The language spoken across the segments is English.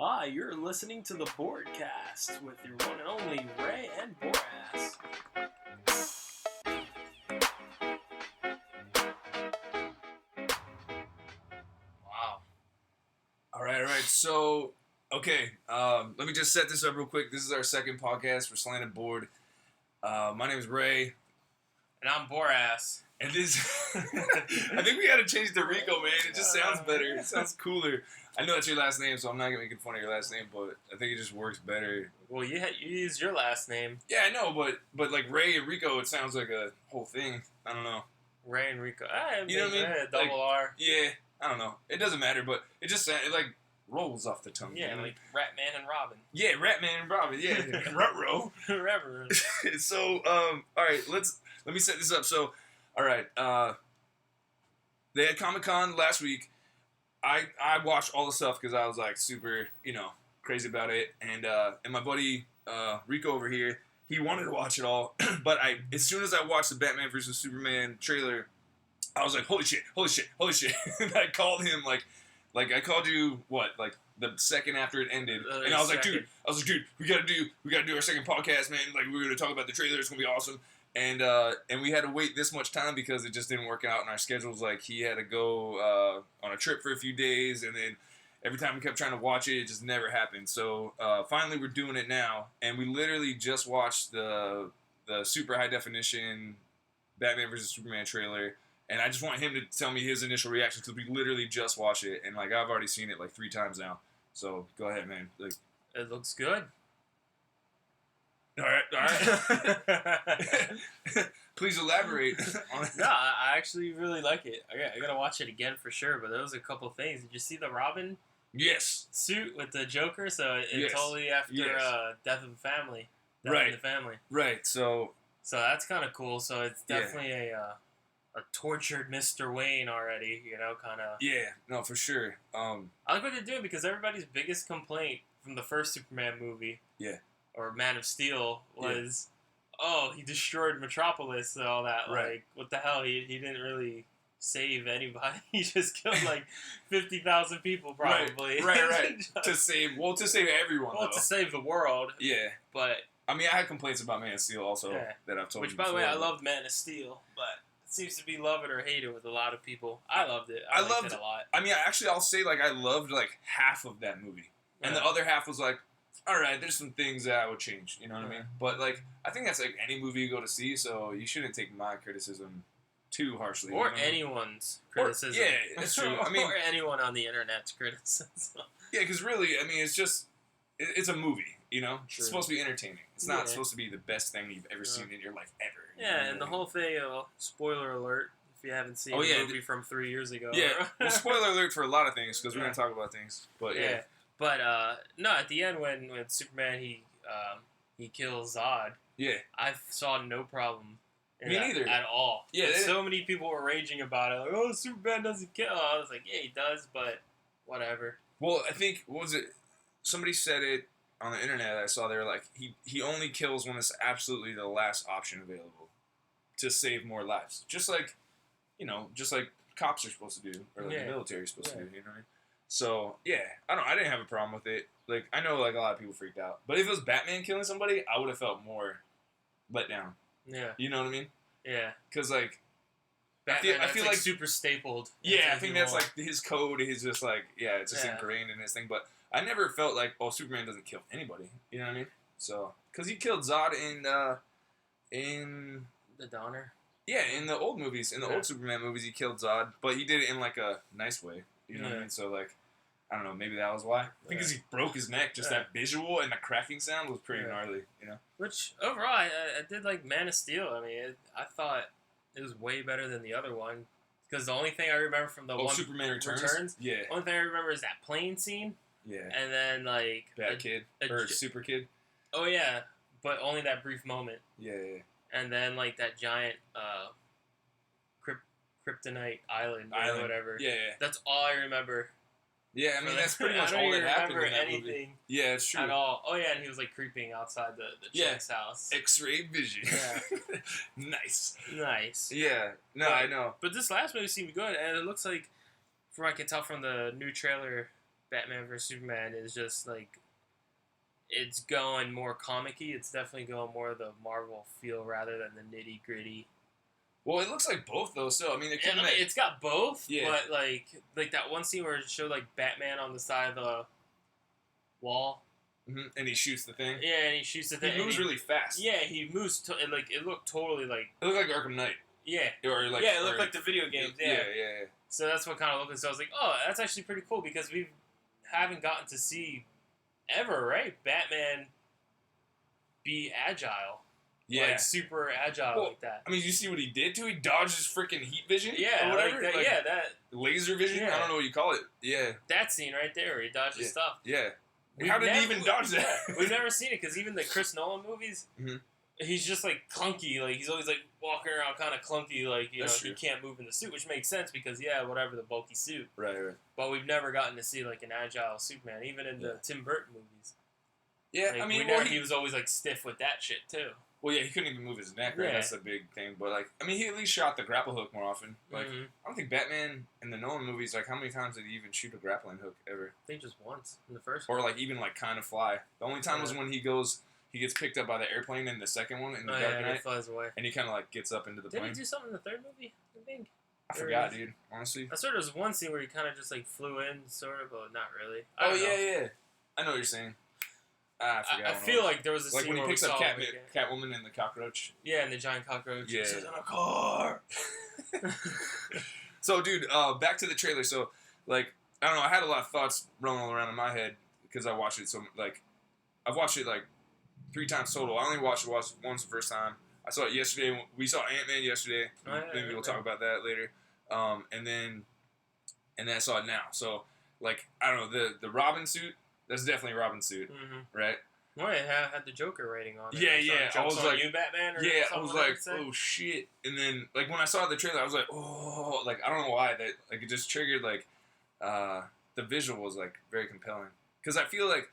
Hi, you're listening to the Boardcast with your one and only Ray and Boras. Wow. All right. So, okay, let me just set this up real quick. This is our second podcast for Slanted Board. My name is Ray. And I'm Boras. And this, I think we got to change to Rico, man. It just sounds better. It sounds cooler. I know that's your last name, so I'm not going to make fun of your last name, but I think it just works better. Well, you used your last name. Yeah, I know, but like Ray and Rico, it sounds like a whole thing. I don't know. Ray and Rico. You know what I mean? Double R. Yeah, I don't know. It doesn't matter, but it just it like rolls off the tongue. Yeah, you know? like Ratman and Robin. Yeah, Ratman and Robin. Yeah, Rutro. Forever. So, all right, let me set this up. So, all right, they had Comic-Con last week. I watched all the stuff because I was like super, crazy about it, and my buddy Rico over here, he wanted to watch it all, but as soon as I watched the Batman vs Superman trailer, I was like, holy shit, and I called him like I called you like the second after it ended, and I was like, dude, we gotta do our second podcast, man. Like we're gonna talk about the trailer. It's gonna be awesome. And we had to wait this much time because it just didn't work out in our schedules. Like he had to go on a trip for a few days, and then every time we kept trying to watch it, it just never happened. So finally, we're doing it now, and we literally just watched the super high definition Batman vs Superman trailer. And I just want him to tell me his initial reaction because we literally just watched it, and like I've already seen it like 3 times now. So go ahead, man. Like, it looks good. All right. Please elaborate on it. No, I actually really like it. I gotta watch it again for sure. But there was a couple things. Did you see the Robin? Yes. Suit with the Joker. So it's Yes. totally after Death of the Family. Right. In the family. Right. So that's kind of cool. So it's definitely a tortured Mr. Wayne already. Kind of. Yeah. No, for sure. I like what they're doing because everybody's biggest complaint from the first Superman movie. Yeah. Or Man of Steel was, he destroyed Metropolis and all that. Right. Like, what the hell? He didn't really save anybody. He just killed like 50,000 people probably. Right. to save everyone. Well, though. to save the world. Yeah. But I mean, I had complaints about Man of Steel also that I've told Which, you by the before. way, I loved Man of Steel, but it seems to be love it or hate it with a lot of people. I loved it. I loved it a lot. I mean, I'll say like I loved like half of that movie, and the other half was like, all right, there's some things that I would change. You know what I mean? But like, I think that's like any movie you go to see, so you shouldn't take my criticism too harshly. Or anyone's criticism. Yeah, that's true. I mean, or anyone on the internet's criticism. Yeah, because really, I mean, it's just it's a movie. True. It's supposed to be entertaining. It's not supposed to be the best thing you've ever seen in your life ever. Yeah, and the whole thing, spoiler alert, if you haven't seen the movie from 3 years ago. Yeah, well, spoiler alert for a lot of things, because we're going to talk about things. But yeah. But, no, at the end, when Superman, he kills Zod, I saw no problem in Me neither. At all. Yeah, so many people were raging about it, like, Superman doesn't kill. I was like, yeah, he does, but whatever. Well, I think, what was it? Somebody said it on the internet. I saw they were like, he only kills when it's absolutely the last option available to save more lives. Just like, just like cops are supposed to do, or like the military is supposed to do. You know what I mean? So yeah, I didn't have a problem with it. Like I know like a lot of people freaked out, but if it was Batman killing somebody, I would have felt more let down. Yeah. You know what I mean? Yeah. Because like. Batman, I feel like super stapled. Yeah, I think that's like his code. He's just like, it's just ingrained in his thing. But I never felt like, Superman doesn't kill anybody. You know what I mean? So, because he killed Zod in the Donner. Yeah, in the old movies, in the old Superman movies, he killed Zod, but he did it in like a nice way. You know what I mean? So like, I don't know, maybe that was why. I think because he broke his neck, just that visual and the cracking sound was pretty gnarly. Which overall, I did like Man of Steel. I mean, I thought it was way better than the other one because the only thing I remember from the one Superman Returns. Yeah. The only thing I remember is that plane scene. Yeah. And then like Super Kid. Oh yeah, but only that brief moment. Yeah. And then like that giant Kryptonite island or whatever. Yeah. That's all I remember. Yeah, I mean, that's pretty much all that happened in that movie. Yeah, it's true. At all. Oh, yeah, and he was, like, creeping outside the chick's house. X-ray vision. Yeah. Nice. Yeah. No, I know. But this last movie seemed good, and it looks like, from what I can tell from the new trailer, Batman vs Superman is just like it's going more comic-y. It's definitely going more the Marvel feel rather than the nitty gritty. Well, it looks like both though. So I mean, It's got both, Yeah. but like that one scene where it showed like Batman on the side of the wall. Mm-hmm. And he shoots the thing. Yeah, and he shoots the thing. He moves really fast. Yeah, he moves. Like it looked totally like. It looked like Arkham Knight. Yeah. Or like. Yeah, it looked like the video games. Yeah. Yeah. So that's what kind of looked like. So I was like, oh, that's actually pretty cool because we haven't gotten to see ever, right? Batman be agile. Yeah. Like super agile like that. I mean, you see what he did to? He dodged his freaking heat vision. Yeah, or whatever. like that, like, that laser vision. Yeah. I don't know what you call it. Yeah. That scene right there, where he dodged his stuff. Yeah. How did he even dodge that? We've never seen it because even the Chris Nolan movies, he's just like clunky. Like he's always like walking around kind of clunky. Like he can't move in the suit, which makes sense because whatever the bulky suit. Right. But we've never gotten to see like an agile Superman, even in the Tim Burton movies. Yeah, like, I mean, he was always like stiff with that shit too. Well, yeah, he couldn't even move his neck, right? Yeah. That's a big thing. But, like, I mean, he at least shot the grapple hook more often. Like, I don't think Batman in the Nolan movies, like, how many times did he even shoot a grappling hook ever? I think just once in the first one. one. Or, like, even, like, kind of fly. The only time was when he gets picked up by the airplane in the second one, in the Dark Knight. He flies away. And he kind of, like, gets up into the plane. Did he do something in the third movie, I think? I forgot, dude, honestly. I swear there was one scene where he kind of just, like, flew in, sort of, but not really. Yeah. I know what you're saying. I forgot. I feel like there was a scene when he where picks we up saw Catwoman and the cockroach. Yeah, and the giant cockroach. Yeah. She's in a car. So, dude, back to the trailer. So, like, I don't know. I had a lot of thoughts rolling around in my head because I watched it. So, like, I've watched it, like, 3 times total. I only watched it once the first time. I saw it yesterday. We saw Ant-Man yesterday. Maybe we'll talk about that later. And then I saw it now. So, like, I don't know. The Robin suit, that's definitely a Robin suit, right? Well, it had the Joker rating on it. Yeah. I was like, you, Batman? Or I was like, oh shit. And then, like, when I saw the trailer, I was like, oh, like, I don't know why that, like, it just triggered, like, the visual was, like, very compelling. Because I feel like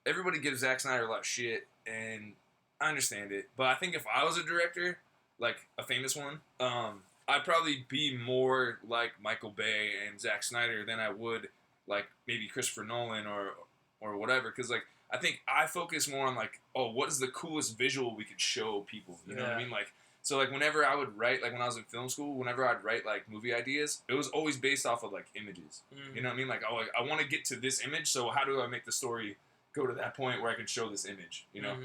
everybody gives Zack Snyder a lot of shit, and I understand it. But I think if I was a director, like, a famous one, I'd probably be more like Michael Bay and Zack Snyder than I would, like, maybe Christopher Nolan or whatever. Because, like, I think I focus more on, like, oh, what is the coolest visual we could show people? You know what I mean? Like, so, like, whenever I would write, like, when I was in film school, whenever I'd write, like, movie ideas, it was always based off of, like, images. You know what I mean? Like, oh, like, I want to get to this image, so how do I make the story go to that point where I can show this image, you know?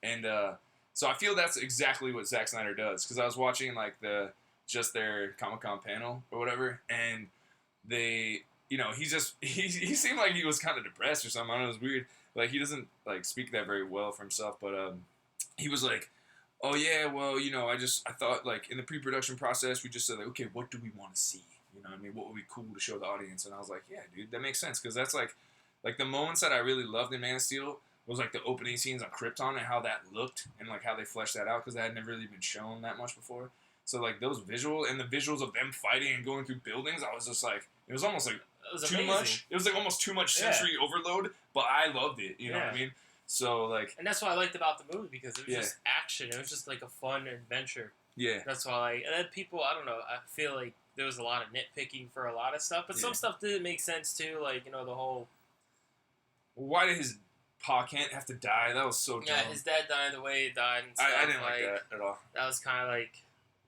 And so I feel that's exactly what Zack Snyder does. Because I was watching, like, their Comic-Con panel or whatever, and they, you know, he seemed like he was kind of depressed or something. I don't know, it was weird. Like, he doesn't, like, speak that very well for himself, but he was like, oh, yeah, well, you know, I thought, like, in the pre-production process, we just said, like, okay, what do we want to see? You know what I mean? What would be cool to show the audience? And I was like, yeah, dude, that makes sense, because that's, like, the moments that I really loved in Man of Steel was, like, the opening scenes on Krypton and how that looked and, like, how they fleshed that out, because that had never really been shown that much before. So, like, those visuals and the visuals of them fighting and going through buildings, I was just, like, it was almost, like, too much. It was, like, almost too much sensory overload, but I loved it, you know what I mean? So, like... And that's what I liked about the movie, because it was just action. It was just, like, a fun adventure. Yeah. That's why I like... And then people, I don't know, I feel like there was a lot of nitpicking for a lot of stuff, but some stuff didn't make sense, too. Like, you know, the whole... Why did his Pa Kent have to die? That was so dumb. Yeah, his dad died the way he died and stuff. I didn't like that at all. That was kind of like...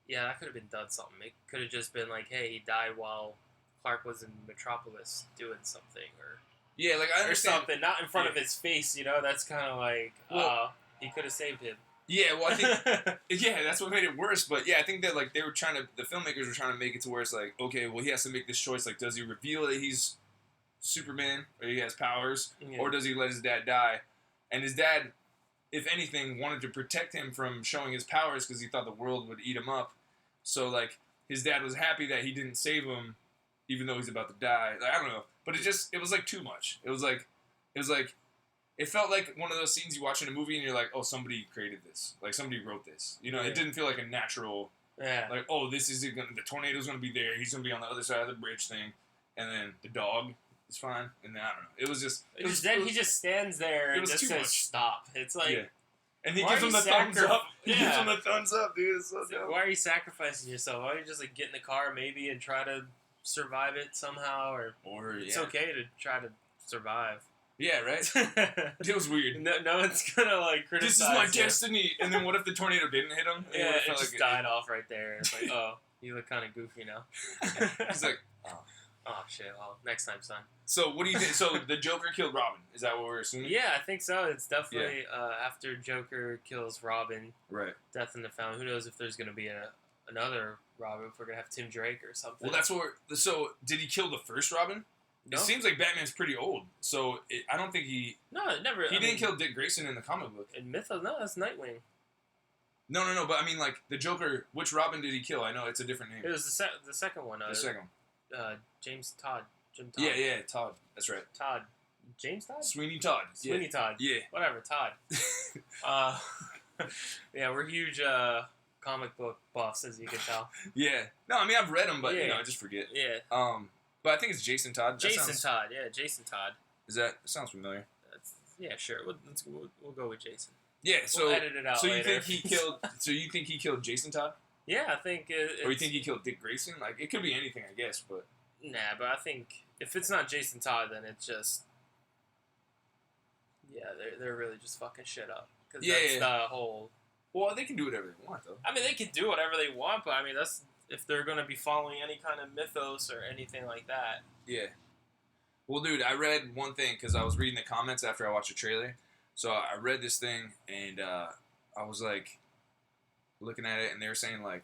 Yeah, that could have been done something. It could have just been like, hey, he died while Clark was in Metropolis doing something, or... Yeah, like, I understand. Or something, not in front of his face, you know? That's kind of like, he could have saved him. Yeah, well, I think, yeah, that's what made it worse, but yeah, I think that, like, the filmmakers were trying to make it to where it's like, okay, well, he has to make this choice, like, does he reveal that he's Superman, or he has powers, or does he let his dad die? And his dad, if anything, wanted to protect him from showing his powers because he thought the world would eat him up, so, like, his dad was happy that he didn't save him, even though he's about to die. Like, I don't know. But it was, like, too much. It felt like one of those scenes you watch in a movie and you're like, oh, somebody created this. Like, somebody wrote this. You know, it didn't feel like a natural, like, oh, the tornado's going to be there. He's going to be on the other side of the bridge thing. And then the dog is fine. And then, I don't know. It was just... he just stands there and just says, stop. It's like... Yeah. And he gives him the thumbs up. He gives him the thumbs up, dude. It's so dumb. Why are you sacrificing yourself? Why don't you just, like, get in the car maybe and try to survive it somehow? Or it's okay to try to survive. Yeah, right? It was weird. No one's gonna, like, criticize this is my destiny! And then what if the tornado didn't hit him? Yeah, it just like died off right there. It's like, oh, you look kind of goofy now. He's like, oh, shit, well, next time, son. So, what do you think? So, the Joker killed Robin. Is that what we're assuming? Yeah, I think so. It's definitely after Joker kills Robin. Right. Death in the Fountain. Who knows if there's going to be another Robin, if we're going to have Tim Drake or something. Well, that's what so, did he kill the first Robin? No. It seems like Batman's pretty old, so I don't think he... No, never... He didn't kill Dick Grayson in the comic book. In Mythos? No, that's Nightwing. No, but I mean, like, the Joker, which Robin did he kill? I know it's a different name. It was the second one. The second one. Jim Todd. Yeah, Todd. That's right. Todd. James Todd? Sweeney Todd. Sweeney Todd. Yeah. Whatever, Todd. Yeah, we're huge comic book buffs, as you can tell. Yeah. No, I mean, I've read them, but, I just forget. Yeah. But I think it's Jason Todd. Jason Todd. That sounds familiar. Yeah, sure. We'll go with Jason. Yeah, so we'll edit it out later. You think he killed Jason Todd? Yeah, I think or you think he killed Dick Grayson? Like, it could be anything, I guess, but... Nah, but I think if it's not Jason Todd, then it's just... Yeah, they're really just fucking shit up. Because that's the whole... Well, they can do whatever they want, though. I mean, they can do whatever they want, but I mean, that's... If they're going to be following any kind of mythos or anything like that. Yeah. Well, dude, I read one thing, because I was reading the comments after I watched the trailer. So I read this thing, and I was, like, looking at it, and they were saying, like,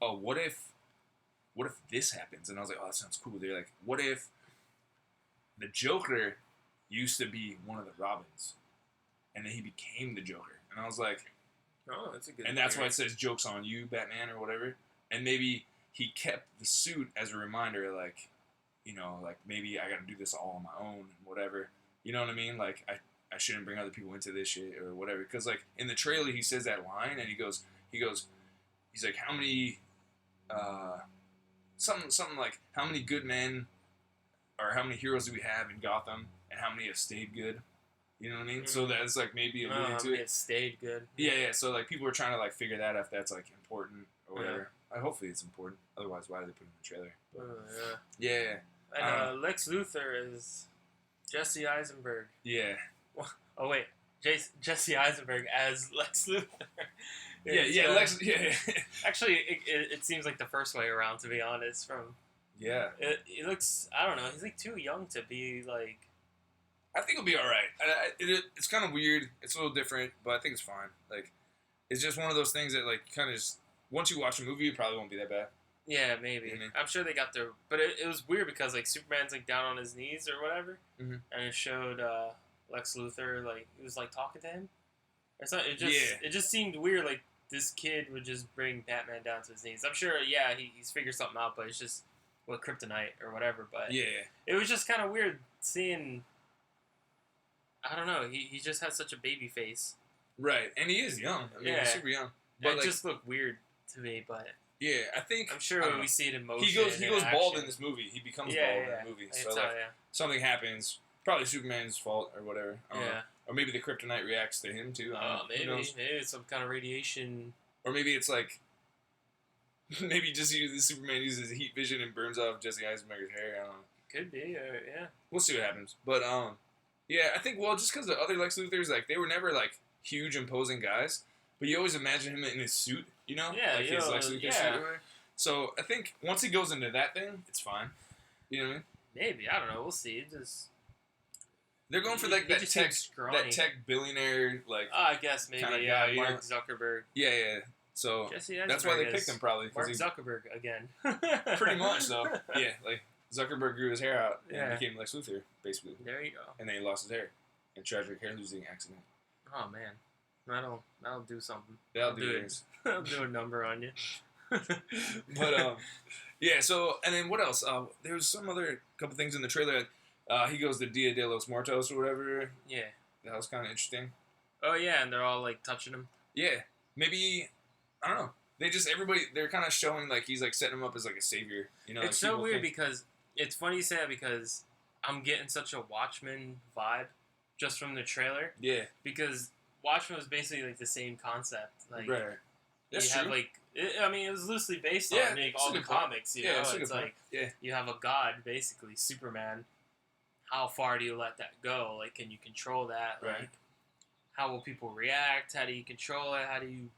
oh, what if this happens? And I was like, oh, that sounds cool. They're like, what if the Joker used to be one of the Robins, and then he became the Joker? And I was like, oh, that's a good And that's why it says, joke's on you, Batman, or whatever. And maybe he kept the suit as a reminder, like, you know, like, maybe I got to do this all on my own, whatever. You know what I mean? Like, I shouldn't bring other people into this shit or whatever. Because, like, in the trailer, he says that line, and he's like, how many, something like, how many good men, or how many heroes do we have in Gotham, and how many have stayed good? You know what I mean? Mm-hmm. So that's, like, maybe alluding to it. It stayed good. Yeah, so, like, people are trying to, like, figure that out if that's, like, important or whatever. Hopefully it's important. Otherwise, why did they put it in the trailer? Yeah. And Lex Luthor is Jesse Eisenberg. Yeah. Oh, wait. Jesse Eisenberg as Lex Luthor. Lex. Yeah. Actually, it seems like the first way around, to be honest. Yeah. It looks... I don't know. He's, like, too young to be, like... I think it'll be alright. It's kind of weird. It's a little different, but I think it's fine. Like, it's just one of those things that, like, kind of just... Once you watch a movie, it probably won't be that bad. Yeah, maybe. Mm-hmm. I'm sure they got their... But it was weird because, like, Superman's, like, down on his knees or whatever. Mm-hmm. And it showed Lex Luthor, like, he was, like, talking to him. Or something. It just seemed weird, like, this kid would just bring Batman down to his knees. I'm sure, he's figured something out, but it's just with kryptonite or whatever. But it was just kind of weird seeing... I don't know. He just has such a baby face. Right. And he is young. I mean, he's super young. But it just looked weird to me, but... Yeah, I think... I'm sure when we see it in motion... He goes bald in this movie. He becomes bald in the movie. So, something happens. Probably Superman's fault or whatever. Or maybe the kryptonite reacts to him, too. Maybe it's some kind of radiation... Or maybe it's like... Maybe just Superman uses heat vision and burns off Jesse Eisenberg's hair. I don't know. Could be, We'll see what happens. But, yeah, I think, just because the other Lex Luthors, like, they were never, like, huge, imposing guys. But you always imagine him in his suit, you know? Yeah, like his Lex Luthor suit. So I think once he goes into that thing, it's fine. You know what I mean? Maybe. I don't know. We'll see. They're going for, like, that tech billionaire, like... I guess maybe, kind of guy, Mark Zuckerberg. Yeah. So that's why they picked him, probably. Mark Zuckerberg, again. Pretty much, though. Yeah, like, Zuckerberg grew his hair out and became Lex Luthor, basically. There you go. And then he lost his hair. In a tragic hair-losing accident. Oh, man. That'll do something. That'll do a number on you. But, yeah, so, and then what else? There's some other couple things in the trailer. He goes to Dia de los Muertos or whatever. Yeah. That was kind of interesting. Oh, yeah, and they're all, like, touching him. Yeah. Maybe, I don't know. They're kind of showing, like, he's, like, setting him up as, like, a savior. You know, it's so weird because, it's funny you say that because I'm getting such a Watchmen vibe just from the trailer. Yeah. Because Watchmen was basically, like, the same concept. Like, right. That's true. Have, like, it was loosely based on all the comics, you know? It's like, you have a god, basically, Superman, how far do you let that go? Like, can you control that? Right. Like, how will people react? How do you control it? How do you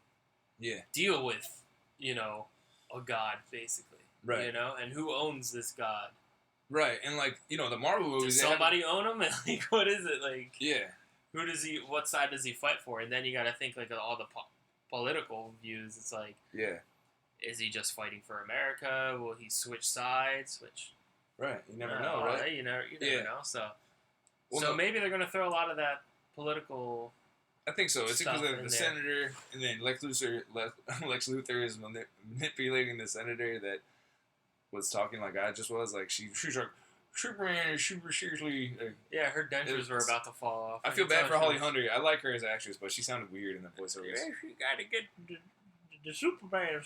Yeah. deal with, you know, a god, basically? Right. You know? And who owns this god? Right. And, like, you know, the Marvel movies... Does somebody own him? Like, what is it? Like... Yeah. What side does he fight for? And then you got to think, like, of all the political views. It's like... Yeah. Is he just fighting for America? Will he switch sides? Which... Right. You never know, right? You never know. So maybe they're going to throw a lot of that political... I think so. It's because the senator, and then Lex Luthor is manipulating the senator that was talking like I just was. Like, she's like, Superman is super seriously... yeah, her dentures were about to fall off. I feel bad for Holly Hunter. I like her as an actress, but she sounded weird in the voiceovers. Yeah, she got to get the Superman.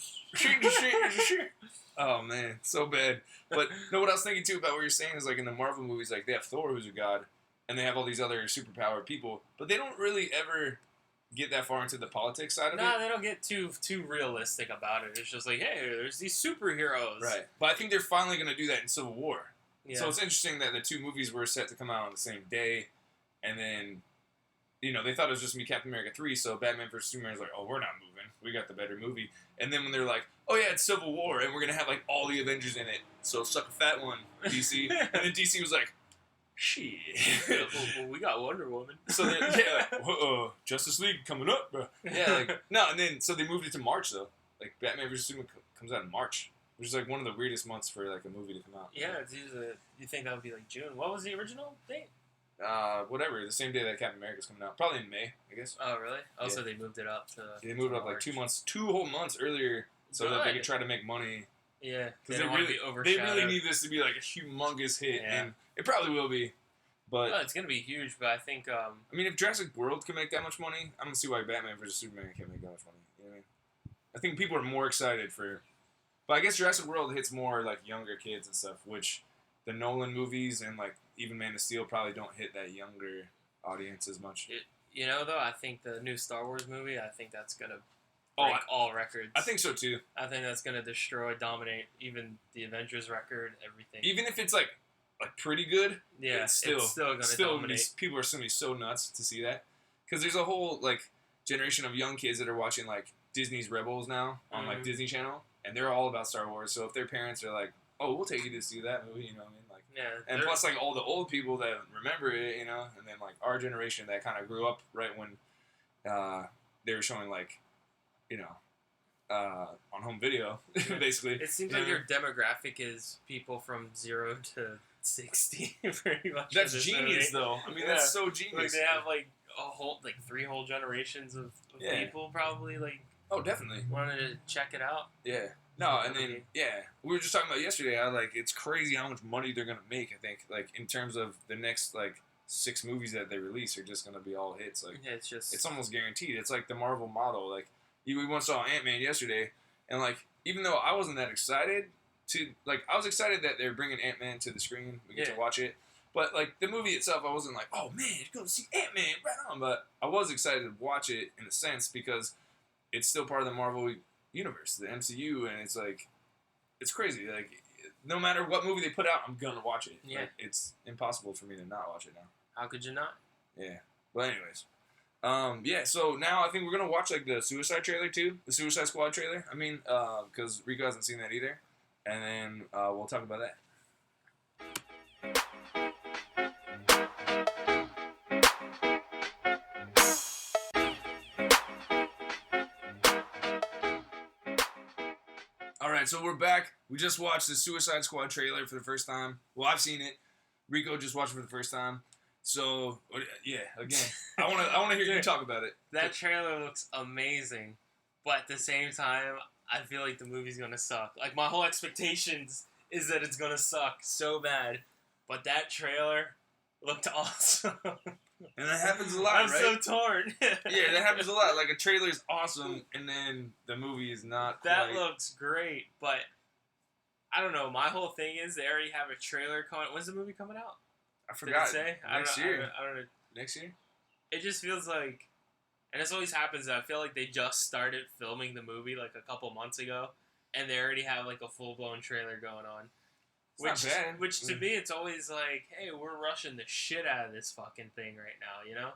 Oh, man. So bad. But, no, what I was thinking, too, about what you're saying is, like, in the Marvel movies, like, they have Thor, who's a god, and they have all these other superpowered people, but they don't really ever get that far into the politics side of it. No, they don't get too realistic about it. It's just like, hey, there's these superheroes. Right. But I think they're finally going to do that in Civil War. Yeah. So it's interesting that the two movies were set to come out on the same day, and then, you know, they thought it was just going to be Captain America 3, so Batman vs. Superman was like, oh, we're not moving. We got the better movie. And then when they're like, oh, yeah, it's Civil War, and we're going to have, like, all the Avengers in it, so suck a fat one, DC. And then DC was like, shit. Well, we got Wonder Woman. So then, yeah, like, Justice League coming up, bro. Yeah, like, no, and then, so they moved it to March, though. Like, Batman vs. Superman comes out in March, which is, like, one of the weirdest months for, like, a movie to come out. Yeah, it's usually, you think that would be, like, June. What was the original date? Whatever, the same day that Captain America's coming out. Probably in May, I guess. Oh, really? Oh, yeah. So they moved it up to... They moved it up, like, 2 months, 2 whole months earlier, so that they could try to make money. Yeah, because they really need this to be, like, a humongous hit, and it probably will be. But it's going to be huge, but I think... I mean, if Jurassic World can make that much money, I don't see why Batman vs. Superman can't make that much money. You know what I mean? I think people are more excited for... But I guess Jurassic World hits more, like, younger kids and stuff, which the Nolan movies and, like, even Man of Steel probably don't hit that younger audience as much. You know, though, I think the new Star Wars movie, I think that's going to break all records. I think so, too. I think that's going to dominate even the Avengers record, everything. Even if it's, like pretty good, yeah, it's still going to dominate. People are going to be so nuts to see that. Because there's a whole, like, generation of young kids that are watching, like, Disney's Rebels now on, like, Disney Channel. And they're all about Star Wars. So if their parents are like, oh, we'll take you to see that movie, you know what I mean? Like, yeah. And plus, like, all the old people that remember it, you know? And then, like, our generation that kind of grew up right when they were showing, like, you know, on home video, basically. It seems like your demographic is people from 0 to 60, pretty much. That's genius, though. I mean, that's so genius. Like, they have, like, 3 whole generations of people probably, like... Oh, definitely. Wanted to check it out. Yeah. No, and then, we were just talking about yesterday how, like, it's crazy how much money they're going to make, I think. Like, in terms of the next, like, 6 movies that they release are just going to be all hits. Like, yeah, it's almost guaranteed. It's like the Marvel model. Like, we once saw Ant-Man yesterday, and, like, even though I wasn't that excited to, like, I was excited that they're bringing Ant-Man to the screen. We get to watch it. But, like, the movie itself, I wasn't like, oh, man, go see Ant-Man, right on. But I was excited to watch it, in a sense, because it's still part of the Marvel universe, the MCU, and it's, like, it's crazy. Like, no matter what movie they put out, I'm gonna watch it. Yeah. Like, it's impossible for me to not watch it now. How could you not? Yeah. But anyways. So now I think we're gonna watch, like, the Suicide trailer, too. The Suicide Squad trailer. I mean, because Rico hasn't seen that either. And then we'll talk about that. Alright, so we're back. We just watched the Suicide Squad trailer for the first time. Well, I've seen it. Rico just watched it for the first time. So, yeah, again, I want to hear you talk about it. That trailer looks amazing, but at the same time, I feel like the movie's gonna suck. Like, my whole expectations is that it's gonna suck so bad, but that trailer looked awesome. And that happens a lot, I'm right? so torn. Yeah, that happens a lot. Like, a trailer's awesome, and then the movie is not That looks great, but I don't know. My whole thing is they already have a trailer coming. When's the movie coming out? I forgot. Did it say? Next year. I don't know. Next year? It just feels like, and this always happens, I feel like they just started filming the movie like a couple months ago, and they already have like a full-blown trailer going on. Which to me, it's always like, hey, we're rushing the shit out of this fucking thing right now, you know?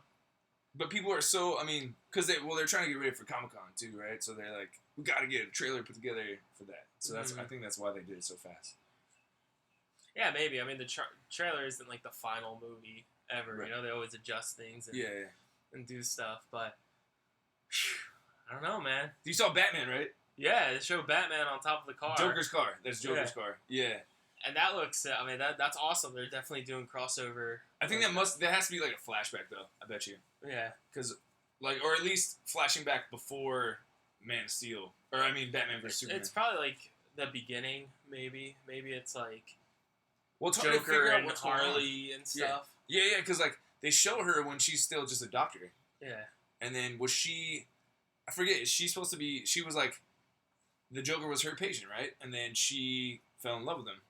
But people are so, I mean, because they're trying to get ready for Comic-Con too, right? So they're like, we got to get a trailer put together for that. So I think that's why they did it so fast. Yeah, maybe. I mean, the trailer isn't like the final movie ever. Right. You know, they always adjust things and, and do stuff. But I don't know, man. You saw Batman, right? Yeah, they show Batman on top of the car. Joker's car. That's Joker's car. Yeah. And that looks, I mean, that's awesome. They're definitely doing crossover. I think that has to be like a flashback, though. I bet you. Yeah. Because, like, or at least flashing back before Man of Steel. Or, I mean, Batman vs. Superman. It's probably like the beginning, maybe. Maybe it's like Joker and Harley and stuff. Yeah, because, like, they show her when she's still just a doctor. Yeah. And then was she, I forget, is she supposed to be, she was like, the Joker was her patient, right? And then she fell in love with him.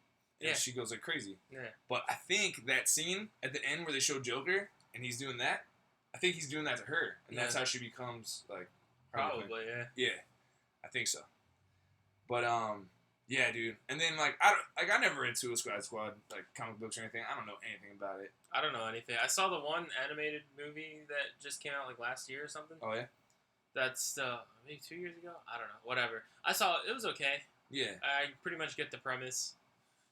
And she goes like crazy. Yeah. But I think that scene at the end where they show Joker and he's doing that, I think he's doing that to her. And that's how she becomes like probably, yeah. Yeah. I think so. But yeah, dude. And then I never read Suicide Squad, like comic books or anything. I don't know anything about it. I don't know anything. I saw the one animated movie that just came out like last year or something. Oh yeah? That's maybe 2 years ago? I don't know. Whatever. I saw it. It was okay. Yeah. I pretty much get the premise.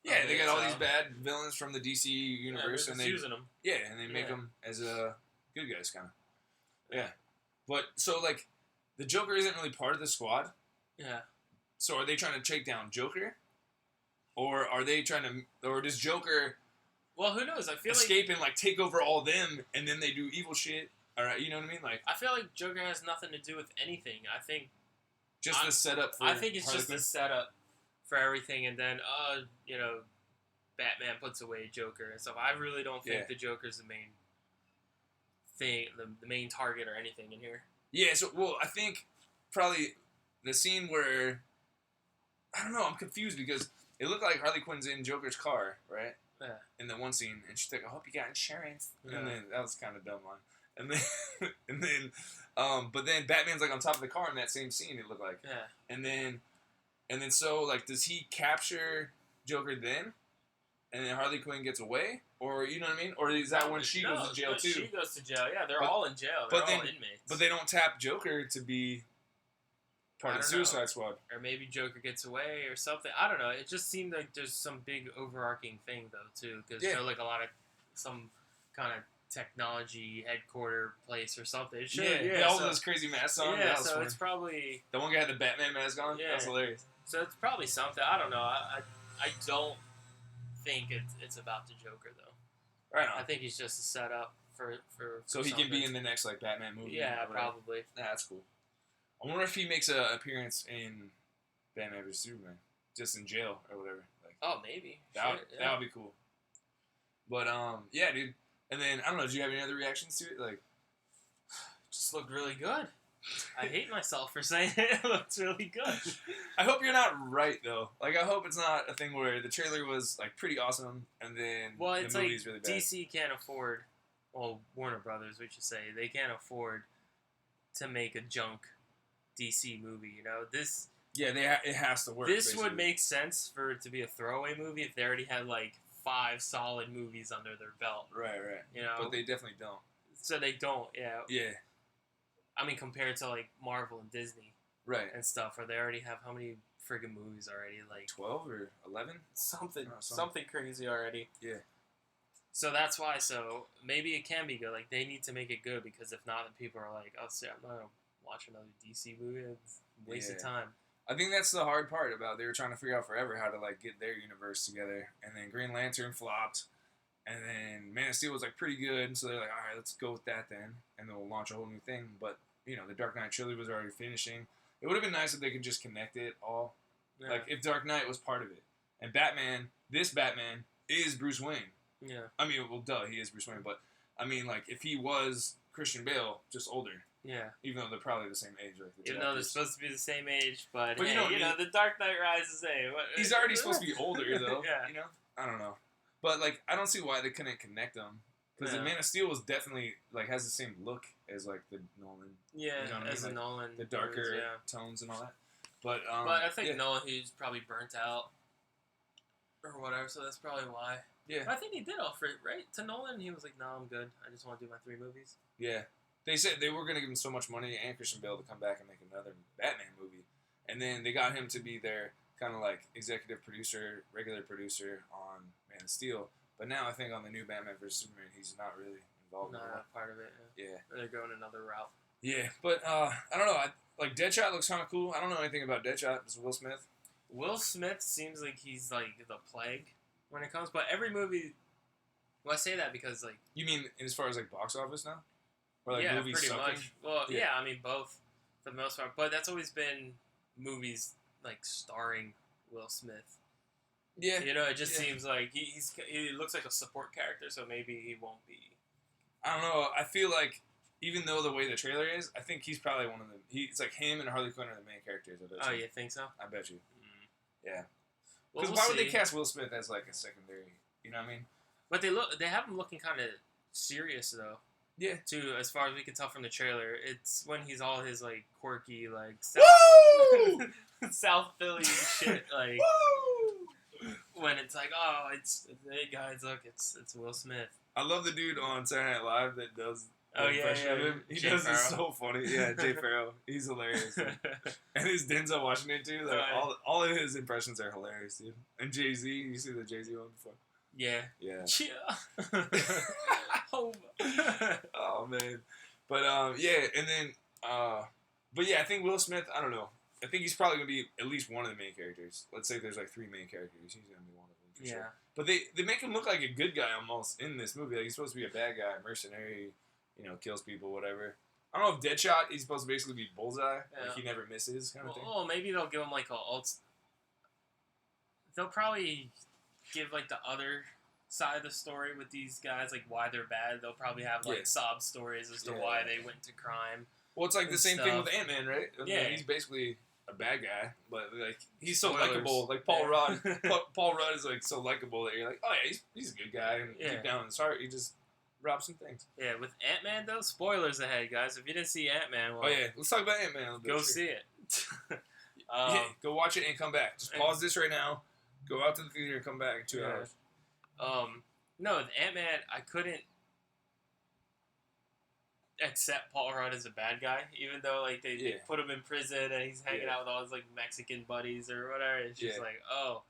Yeah, they got all these bad villains from the DC universe, and they using them. Yeah, and they make them as good guys, kind of. Yeah, but so like, the Joker isn't really part of the squad. Yeah. So are they trying to take down Joker, or are they trying to, or does Joker? Well, who knows? I feel escape and like take over all them, and then they do evil shit. All right, you know what I mean? Like, I feel like Joker has nothing to do with anything. I think just the setup. I think it's just the setup for everything, and then you know, Batman puts away Joker and stuff. I really don't think the Joker's the main thing, the main target or anything in here. Yeah, so I think probably the scene where I don't know, I'm confused because it looked like Harley Quinn's in Joker's car, right? Yeah. In the one scene, and she's like, "I hope you got insurance," and then that was kind of dumb line. And then, but then Batman's like on top of the car in that same scene. It looked like, and then so like, does he capture Joker then, and then Harley Quinn gets away, or you know what I mean, or is that when she goes to jail too? She goes to jail. Yeah, they're all in jail. They're all inmates. But they don't tap Joker to be part of the Suicide Squad, or maybe Joker gets away or something. I don't know. It just seemed like there's some big overarching thing though too, because like a lot of some kind of technology headquarter place or something. All those crazy masks on. Yeah, so it's probably the one guy had the Batman mask on. Yeah, that's hilarious. So it's probably something. I don't know. I don't think it's about the Joker though. Right on. I think he's just a setup for so he can be in the next like Batman movie. Yeah, probably. Nah, that's cool. I wonder if he makes an appearance in Batman vs Superman, just in jail or whatever. Like, oh, maybe. That would be cool. But yeah, dude. And then, I don't know, did you have any other reactions to it? Like, just looked really good. I hate myself for saying it looks really good. I hope you're not right, though. Like, I hope it's not a thing where the trailer was, like, pretty awesome, and then the movie's really bad. DC can't afford, well, Warner Brothers, we should say, they can't afford to make a junk DC movie, you know? This... Yeah, it has to work, This would make sense for it to be a throwaway movie if they already had, like, 5 solid movies under their belt. Right. You know? But they definitely don't. So they don't, yeah. Yeah. I mean, compared to, like, Marvel and Disney. Right. And stuff, where they already have how many friggin' movies already? Like 12 or 11? Something crazy already. Yeah. So that's why, maybe it can be good. Like, they need to make it good, because if not, then people are like, oh, see, I'm not going to watch another DC movie. It's a waste of time. I think that's the hard part about they were trying to figure out forever how to like get their universe together, and then Green Lantern flopped, and then Man of Steel was like pretty good, so they're like, all right, let's go with that then, and then we'll launch a whole new thing. But you know, the Dark Knight trilogy was already finishing. It would have been nice if they could just connect it all, like if Dark Knight was part of it, and this Batman is Bruce Wayne. Yeah. I mean, well, duh, he is Bruce Wayne, but I mean, like if he was Christian Bale, just older. Yeah. Even though they're probably the same age. Like Even though they're supposed to be the same age, but hey, you know, the Dark Knight Rises, hey. He's already supposed to be older, though. Yeah. You know? I don't know. But, like, I don't see why they couldn't connect them. Because the Man of Steel was definitely, like, has the same look as, like, the Nolan. Yeah, you know as the Nolan. The darker tones and all that. But I think Nolan, he's probably burnt out or whatever. So that's probably why. Yeah. I think he did offer it, right? To Nolan, he was like, "No, I'm good. I just want to do my 3 movies." Yeah. They said they were going to give him so much money and Christian Bale to come back and make another Batman movie. And then they got him to be their kind of like executive producer, regular producer on Man of Steel. But now I think on the new Batman vs. Superman, he's not really involved in that. Not part of it. Yeah. They're going another route. Yeah, but I don't know. Like Deadshot looks kind of cool. I don't know anything about Deadshot. It's Will Smith. Will Smith seems like he's like the plague when it comes, but every movie. Well, I say that because like. You mean as far as like box office now? Or like yeah, movies pretty sucking? much. Well, yeah, I mean both for the most part, but that's always been movies like starring Will Smith. Yeah, you know, it just seems like he looks like a support character, so maybe he won't be. I don't know. I feel like even though the way the trailer is, I think he's probably one of them. It's like him and Harley Quinn are the main characters. I bet you. You think so? I bet you. Yeah. Well, Because why would they cast Will Smith as like a secondary? You know what I mean? But they have him looking kind of serious though. Yeah. Too, as far as we can tell from the trailer, it's when he's all his like quirky like South Philly shit like. Woo! When it's like, oh, hey guys, look, it's Will Smith. I love the dude on Saturday Night Live that does. Oh yeah, of him. He Jay does Farrell. it so funny. Yeah, Jay Farrell. He's hilarious. And his Denzel Washington too. Like all of his impressions are hilarious, dude. And Jay-Z, you see the Jay-Z one before? Yeah. Yeah. Oh man. But yeah, and then but yeah, I think Will Smith, I don't know. I think he's probably gonna be at least one of the main characters. Let's say there's like 3 main characters. He's gonna be one of them for sure. But they make him look like a good guy almost in this movie. Like he's supposed to be a bad guy, mercenary, kills people, whatever. I don't know if Deadshot, he's supposed to basically be Bullseye. Yeah. Like he never misses kind of thing. Oh, maybe they'll give him like they'll probably give like the other side of the story with these guys, like why they're bad. They'll probably have like sob stories as to why they went to crime. Well, it's like the same thing with Ant-Man, right? I mean, he's basically a bad guy, but like he's so likable. Like Paul Rudd, Paul Rudd is like so likable that you're like, oh yeah, he's a good guy, and deep down in his heart, he just robs some things. Yeah, with Ant-Man though, spoilers ahead, guys. If you didn't see Ant-Man, well, let's talk about Ant-Man a little bit. Go see it. Go watch it and come back. Just pause this right now. Go out to the theater and come back in 2 hours. No, with Ant-Man, I couldn't accept Paul Rudd as a bad guy, even though like they put him in prison and he's hanging out with all his like Mexican buddies or whatever. It's just like, oh.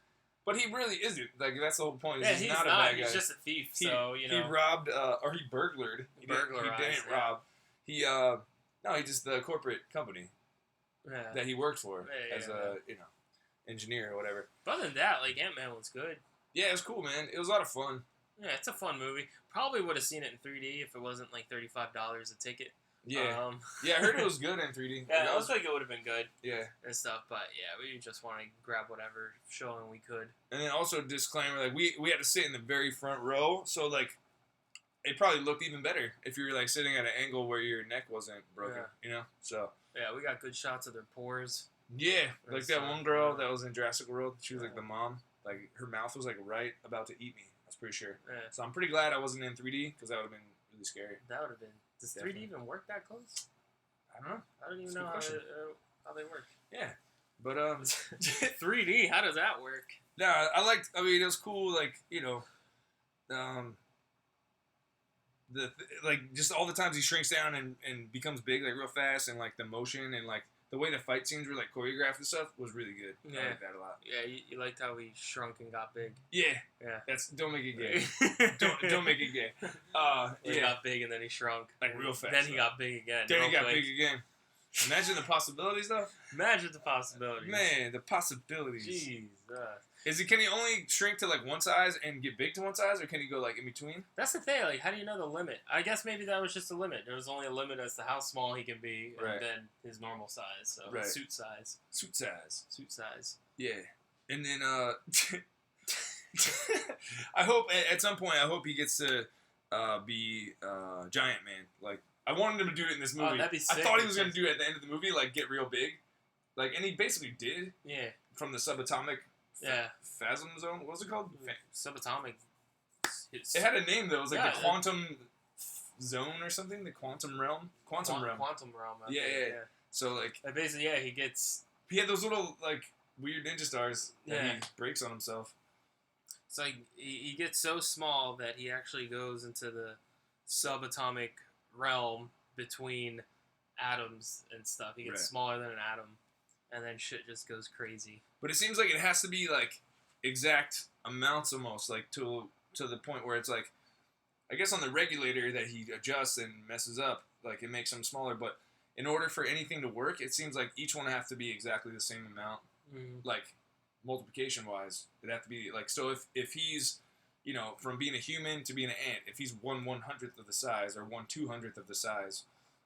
But he really isn't. Like that's the whole point. Yeah, he's not a bad guy. He's just a thief. He robbed or he burglared. He didn't rob. He just the corporate company that he worked for as a engineer or whatever. But other than that, like Ant-Man was good. Yeah, it was cool, man. It was a lot of fun. Yeah, it's a fun movie. Probably would have seen it in 3D if it wasn't like $35 a ticket. Yeah. I heard it was good in 3D. Yeah, it looks like it would have been good. Yeah. And stuff, but yeah, we just want to grab whatever showing we could. And then also disclaimer, like we had to sit in the very front row, so like it probably looked even better if you were like sitting at an angle where your neck wasn't broken, So yeah, we got good shots of their pores. Yeah, like that one girl that was in Jurassic World. She was like the mom. Like her mouth was like right about to eat me. I was pretty sure. Yeah. So I'm pretty glad I wasn't in 3D because that would have been really scary. That would have been. Does 3D even work that close? I don't know. I don't even know how they work. Yeah, but 3D. How does that work? Nah, I mean, it was cool. Like like just all the times he shrinks down and becomes big like real fast, and like the motion and like the way the fight scenes were like choreographed and stuff was really good. Yeah. I liked that a lot. Yeah, you liked how he shrunk and got big. Yeah. Don't make it gay. don't make it gay. He got big and then he shrunk. Like real fast. Then he got big again. Then he got big again. Imagine the possibilities though. Imagine the possibilities. Man, the possibilities. Jesus. Can he only shrink to like one size and get big to one size, or can he go like in between? That's the thing. Like, how do you know the limit? I guess maybe that was just a limit. There was only a limit as to how small he can be, and then his normal size. So suit size. Suit size. Yeah. And then I hope at some point he gets to be Giant Man. Like I wanted him to do it in this movie. That'd be sick. I thought he was going to do it at the end of the movie, like get real big. Like, and he basically did. Yeah. From the subatomic. Phasm zone. What was it called? Subatomic. It had a name though. It was like the quantum zone or something. The quantum realm. Quantum realm. Yeah. So like. Basically, he gets. He had those little like weird ninja stars that he breaks on himself. It's like he gets so small that he actually goes into the subatomic realm between atoms and stuff. He gets smaller than an atom, and then shit just goes crazy. But it seems like it has to be like exact amounts almost, like to the point where it's like, I guess on the regulator that he adjusts and messes up, like it makes them smaller. But in order for anything to work, it seems like each one have to be exactly the same amount, like multiplication wise. It'd have to be like, so if he's, you know, from being a human to being an ant, if he's 1/100th of the size or 1/200th of the size,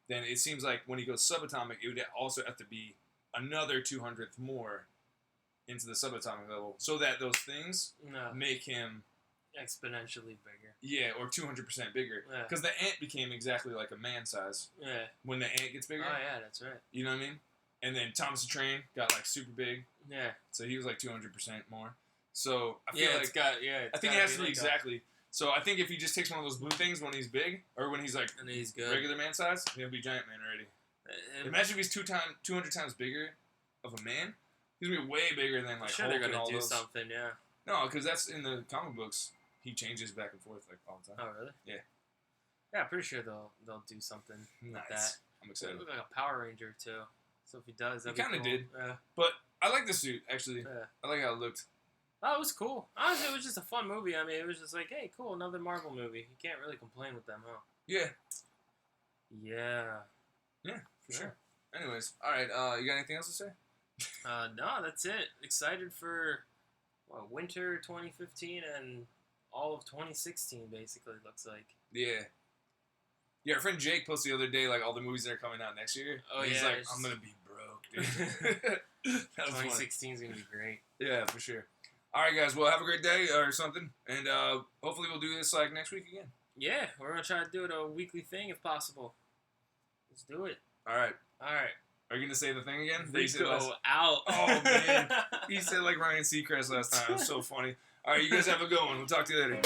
then it seems like when he goes subatomic, it would also have to be another 200th more into the subatomic level, so that those things make him exponentially bigger. Yeah, or 200% bigger. Because the ant became exactly like a man size. Yeah. When the ant gets bigger. Oh yeah, that's right. You know what I mean? And then Thomas the Train got like super big. Yeah. So he was like 200% more. So I feel like I think it has to be exactly. So I think if he just takes one of those blue things when he's big, or when he's like and he's good. Regular man size, he'll be giant man already. Imagine if he's 200 times bigger of a man. He's gonna be way bigger than like Hulk Hulk and all do those. something, yeah. No, because that's in the comic books. He changes back and forth like all the time. Oh really? Yeah. Yeah, I'm pretty sure they'll do something like that. I'm excited. He look like a Power Ranger too. So if he does, he kind of did. Yeah. But I like the suit actually. Yeah. I like how it looked. Oh, it was cool. Honestly, it was just a fun movie. I mean, it was just like, hey, cool, another Marvel movie. You can't really complain with them, huh? Yeah. Yeah. Yeah, for sure. Anyways, all right. You got anything else to say? No, that's it. Excited for winter 2015 and all of 2016, basically, looks like. Yeah. Yeah, our friend Jake posted the other day, like, all the movies that are coming out next year. Oh, he's like, I'm going to be broke, dude. 2016 is going to be great. Yeah, for sure. All right, guys. Well, have a great day or something. And hopefully we'll do this, like, next week again. Yeah, we're going to try to do it a weekly thing if possible. Let's do it. All right. All right. Are you going to say the thing again? Rico out. Oh, man. He said like Ryan Seacrest last time. It was so funny. All right, you guys have a good one. We'll talk to you later.